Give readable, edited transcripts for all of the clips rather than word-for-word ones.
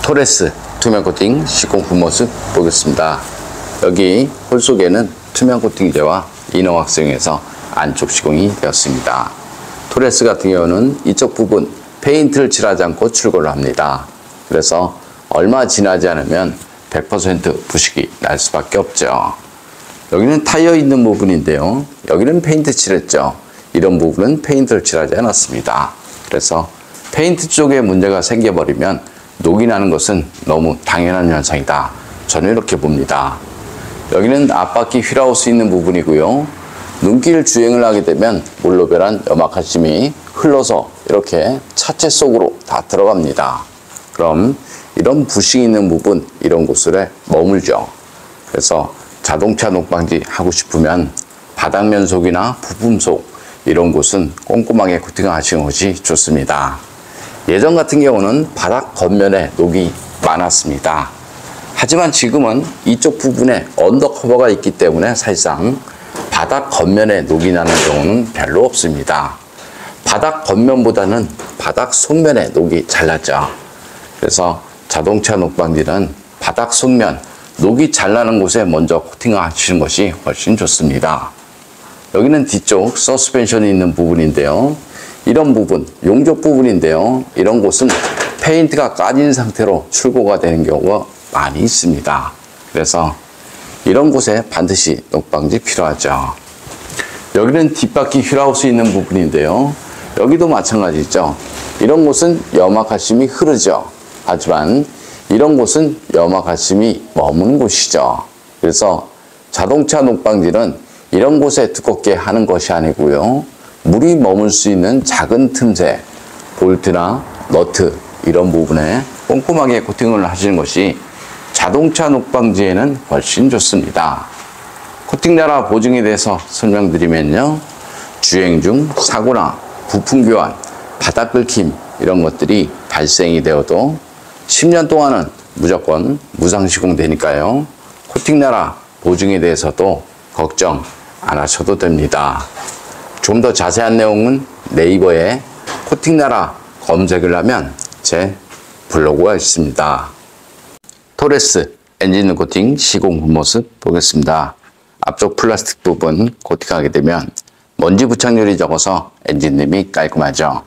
토레스 투명 코팅 시공 후 모습 보겠습니다. 여기 홀 속에는 투명 코팅제와 이너왁스용해서 안쪽 시공이 되었습니다. 토레스 같은 경우는 이쪽 부분 페인트를 칠하지 않고 출고를 합니다. 그래서 얼마 지나지 않으면 100% 부식이 날 수밖에 없죠. 여기는 타이어 있는 부분인데요. 여기는 페인트 칠했죠. 이런 부분은 페인트를 칠하지 않았습니다. 그래서 페인트 쪽에 문제가 생겨버리면 녹이 나는 것은 너무 당연한 현상이다. 저는 이렇게 봅니다. 여기는 앞바퀴 휠하우스 있는 부분이고요. 눈길 주행을 하게 되면 몰로베란 염화칼슘이 흘러서 이렇게 차체 속으로 다 들어갑니다. 그럼 이런 부식 있는 부분, 이런 곳에 머물죠. 그래서 자동차 녹방지 하고 싶으면 바닥면 속이나 부품 속 이런 곳은 꼼꼼하게 코팅하시는 것이 좋습니다. 예전 같은 경우는 바닥 겉면에 녹이 많았습니다. 하지만 지금은 이쪽 부분에 언더커버가 있기 때문에 사실상 바닥 겉면에 녹이 나는 경우는 별로 없습니다. 바닥 겉면보다는 바닥 속면에 녹이 잘 나죠. 그래서 자동차 녹방지는 바닥 속면, 녹이 잘 나는 곳에 먼저 코팅하시는 것이 훨씬 좋습니다. 여기는 뒤쪽 서스펜션이 있는 부분인데요. 이런 부분, 용접 부분인데요. 이런 곳은 페인트가 까진 상태로 출고가 되는 경우가 많이 있습니다. 그래서 이런 곳에 반드시 녹방지 필요하죠. 여기는 뒷바퀴 휠하우스 있는 부분인데요. 여기도 마찬가지죠. 이런 곳은 염화칼슘이 흐르죠. 하지만 이런 곳은 염화칼슘이 머무는 곳이죠. 그래서 자동차 녹방지는 이런 곳에 두껍게 하는 것이 아니고요. 물이 머물 수 있는 작은 틈새, 볼트나 너트 이런 부분에 꼼꼼하게 코팅을 하시는 것이 자동차 녹방지에는 훨씬 좋습니다. 코팅 나라 보증에 대해서 설명드리면요. 주행 중 사고나 부품 교환, 바닥 긁힘 이런 것들이 발생이 되어도 10년 동안은 무조건 무상 시공되니까요. 코팅 나라 보증에 대해서도 걱정 안 하셔도 됩니다. 좀 더 자세한 내용은 네이버에 코팅 나라 검색을 하면 제 블로그가 있습니다. 토레스 엔진 코팅 시공 후 모습 보겠습니다. 앞쪽 플라스틱 부분 코팅하게 되면 먼지 부착률이 적어서 엔진룸이 깔끔하죠.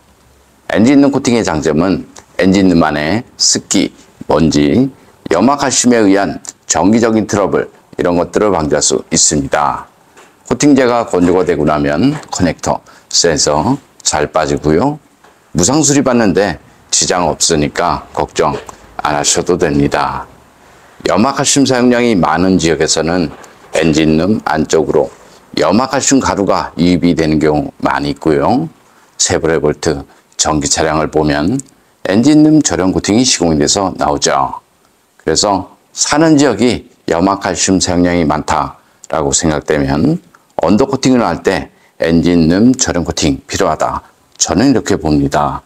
엔진룸 코팅의 장점은 엔진룸 안에 습기, 먼지, 염화칼슘에 의한 정기적인 트러블 이런 것들을 방지할 수 있습니다. 코팅제가 건조가 되고 나면 커넥터, 센서 잘 빠지고요. 무상 수리받는데 지장 없으니까 걱정 안 하셔도 됩니다. 염화칼슘 사용량이 많은 지역에서는 엔진룸 안쪽으로 염화칼슘 가루가 유입이 되는 경우 많이 있고요. 세브레볼트 전기 차량을 보면 엔진룸 절연 코팅이 시공이 돼서 나오죠. 그래서 사는 지역이 염화칼슘 사용량이 많다라고 생각되면 언더 코팅을 할 때 엔진룸 절연 코팅 필요하다. 저는 이렇게 봅니다.